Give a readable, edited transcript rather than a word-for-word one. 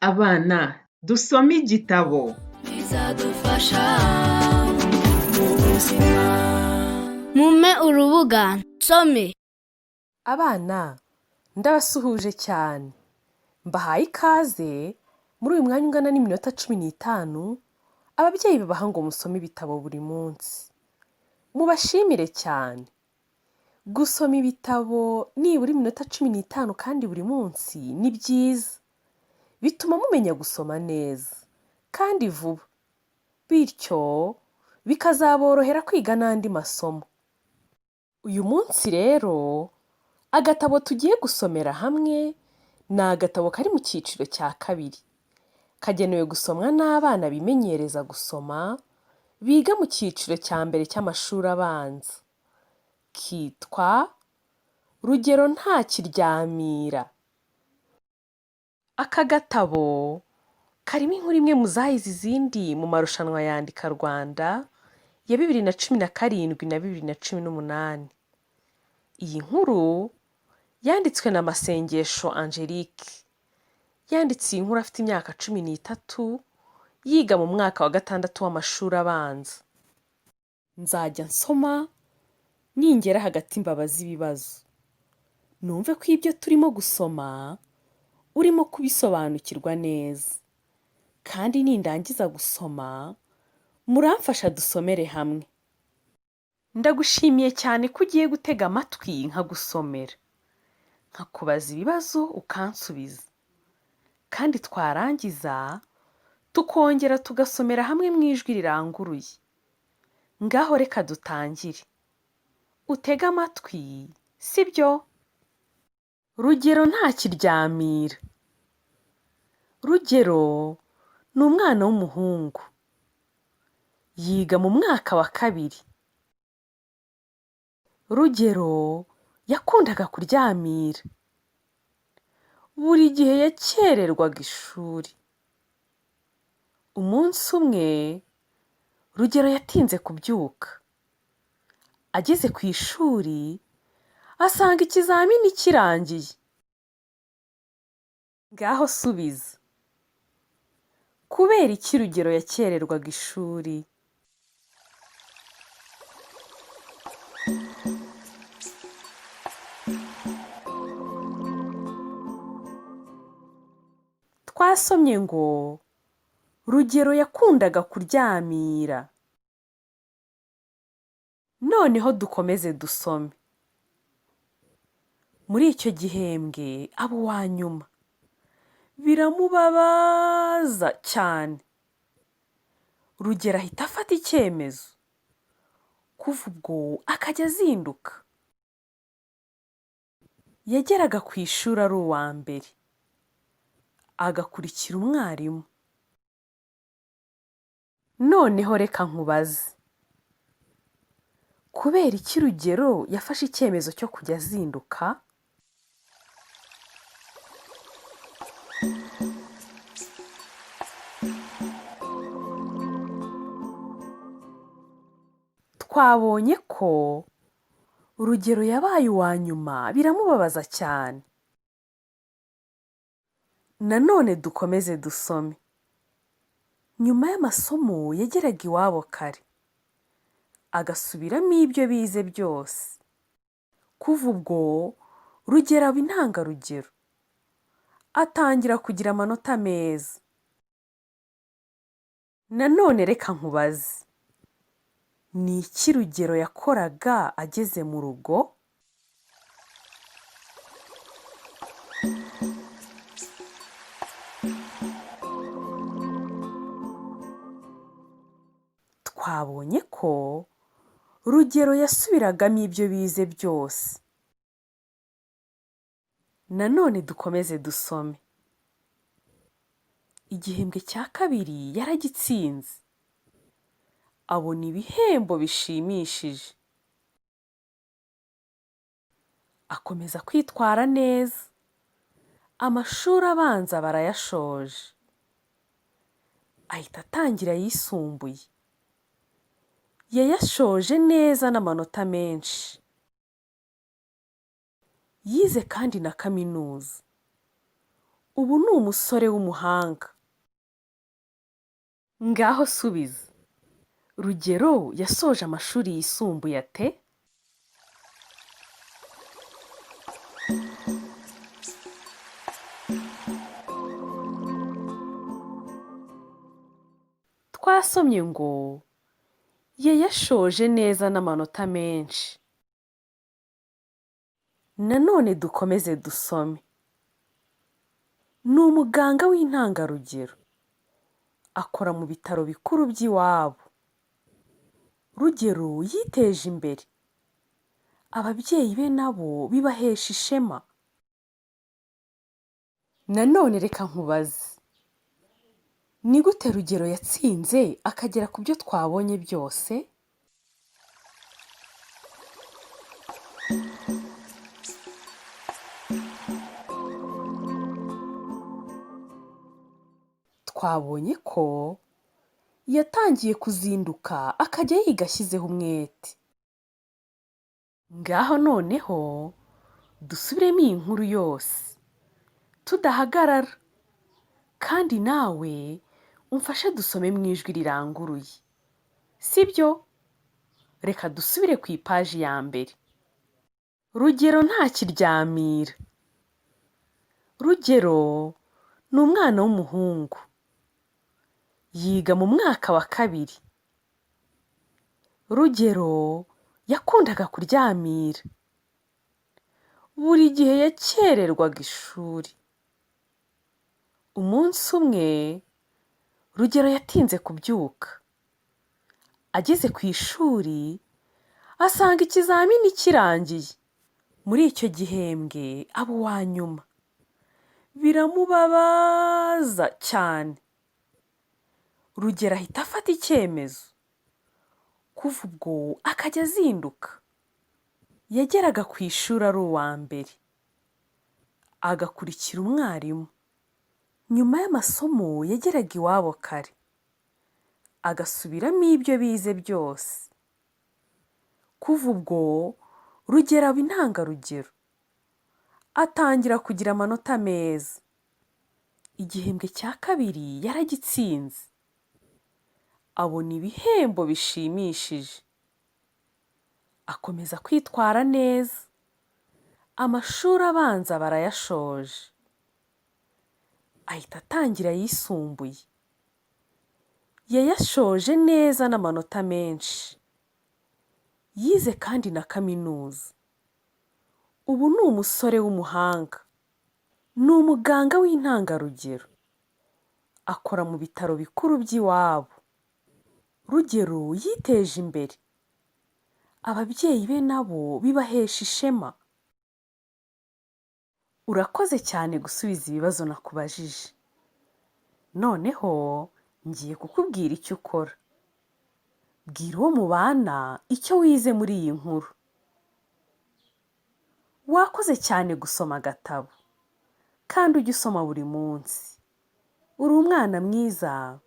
Abana dusome igitabo. bizadufasha mu buzima. Mumpe urubuga nsome. Abana ndabasuhuje cyane, mbahaye ikaze muri uyu mwanya ungana n'iminota 15 ababyeyi babaha ngo musome ibitabo buri munsi. Mubashimire cyane. Gusoma ibitabo nibura iminota 15 kandi buri munsi ni byiza. Bituma mumenya gusoma neza kandi vuba, bityo bikazaborohera kwiga n'andi masomo. Uyu munsi rero agatabo tugiye gusomera hamwe ni agatabo kari mu cyiciro cya 2, kagenewe gusomwa n'abana bimenyereza gusoma biga mu cyiciro cya 1 cy'amashuri abanza. Kitwa Rugero ntakiryamira. Aka gatabo karimo inkuru imwe mu zahize izindi mu marushanwa yandika RWANDA ya 2017 na 2018. Iyi nkuru yanditswe na MASENGESHO Angelique. Yanditse iyi nkuru afite imyaka 13, yiga mu mwaka wa 6 w'amashuri abanza. Nzajya nsoma ningera hagati mbabaza ibibazo. Numve ko ibyo turimo gusoma urimo kubisobanukirwa neza. Kandi nindangiza gusoma muramfasha dusomere hamwe. Ndagushimiye cyane ko ugiye gutega amatwi nkagusomera, nkakubaza ibibazo ukansubiza, kandi twarangiza tukongera tugasomera hamwe mu ijwi riranguruye. Ngaho reka dutangire. Utege amatwi, sibyo? Rugero ntakiryamira. Rugero ni umwana w'umuhungu. Yiga mu mwaka wa 2. Rugero yakundaga kuryamira. Buri gihe yakererwaga ishuri. Umunsi umwe Rugero yatinze kubyuka. Ageze ku ishuri asanga ikizamini kirangiye. Ngaho subiza. Kubera iki Rugero yakererwaga ishuri? Twasomye ngo Rugero yakundaga kuryamira. Noneho dukomeze dusome. Muri icyo gihembwe aba uwa nyuma. Biramubabaza cyane. Rugero ahita afata icyemezo. Kuva ubwo akajya azinduka. Yageraga ku ishuri ari uwa mbere. Agakurikira umwarimu. Noneho reka nkubaze. Kubera iki Rugero yafashe icyemezo cyo kujya azinduka? Twabonye ko Rugero yabaye uwa nyuma biramubabaza cyane. Nanone dukomeze dusome. Nyuma y'amasomo yageraga iwabo kare. Agasubiramo ibyo bize byose. Kuva ubwo Rugero aba intangarugero. Atangira kugira amanota meza. Nanone reka nkubaze. Ni iki Rugero yakoraga ageze mu rugo? Twabonye ko Rugero yasubiragamo ibyo bize byose. Nanone dukomeze dusome. Igihembwe cya 2 yaragitsinze. Abona ibihembo bishimishije. Akomeza kwitwara neza. Amashuri abanza barayashoje. Ahita atangira yisumbuye. Yayashoje neza n'amanota menshi. Yize kandi na kaminuza. ubu ni umusore w'umuhanga. Ngaho subiza. Rugero yasoje amashuri yisumbuye ate? Twasomye ngo yayashoje neza n'amanota menshi. Nanone dukomeze dusome. Ni umuganga w'intangarugero. Akora mu bitaro bikuru by'iwabo. Rugero yiteje imbere. Ababyeyi be nabo bibahesha ishema. Nanone reka nkubaze. Ni gute Rugero yatsinze akagera ku byo twabonye byose? Twabonye ko yatangiye kuzinduka akajya yiga ashyizeho umwete. Ngaho noneho dusubiremo iyi nkuru yose tudahagarara, kandi nawe umfashe dusome mu ijwi riranguruye, sibyo? Reka dusubire ku ipaji ya mbere. Rugero ntakiryamira. Rugero ni umwana w'umuhungu. Yiga mu mwaka wa 2. Rugero yakundaga kuryamira. Buri gihe yakererwaga ishuri. Umunsi umwe Rugero yatinze kubyuka. Ageze ku ishuri asanga ikizamini kirangiye. Muri icyo gihembwe aba uwa nyuma. Biramubabaza cyane. Rugero ahita afata icyemezo. Kuva ubwo akajya azinduka. Yageraga ku ishuri ari uwa mbere. Agakurikira umwarimu. Nyuma y'amasomo yageraga iwabo kare. Agasubiramo ibyo bize byose. Kuva ubwo Rugero aba intangarugero. Atangira kugira amanota meza. Igihembwe cya 2 yaragitsinze. Abona ibihembo bishimishije. Akomeza kwitwara neza. Amashuri abanza barayashoje. Ahita atangira ayisumbuye. Yayashoje neza n'amanota menshi. Yize kandi na kaminuza. Ubu ni umusore w'umuhanga. Ni umuganga w'intangarugero. Akora mu bitaro bikuru by'iwabo. Rugero yiteje imbere. Ababyeyi be nabo bibahesha ishema. Urakoze cyane gusubiza ibibazo nakubajije. Noneho ngiye kukubwira icyo ukora. Bwira uwo mubana icyo wize muri iyi nkuru. Wakoze cyane gusoma agatabo. Kandi ujye usoma buri munsi. Uri umwana mwiza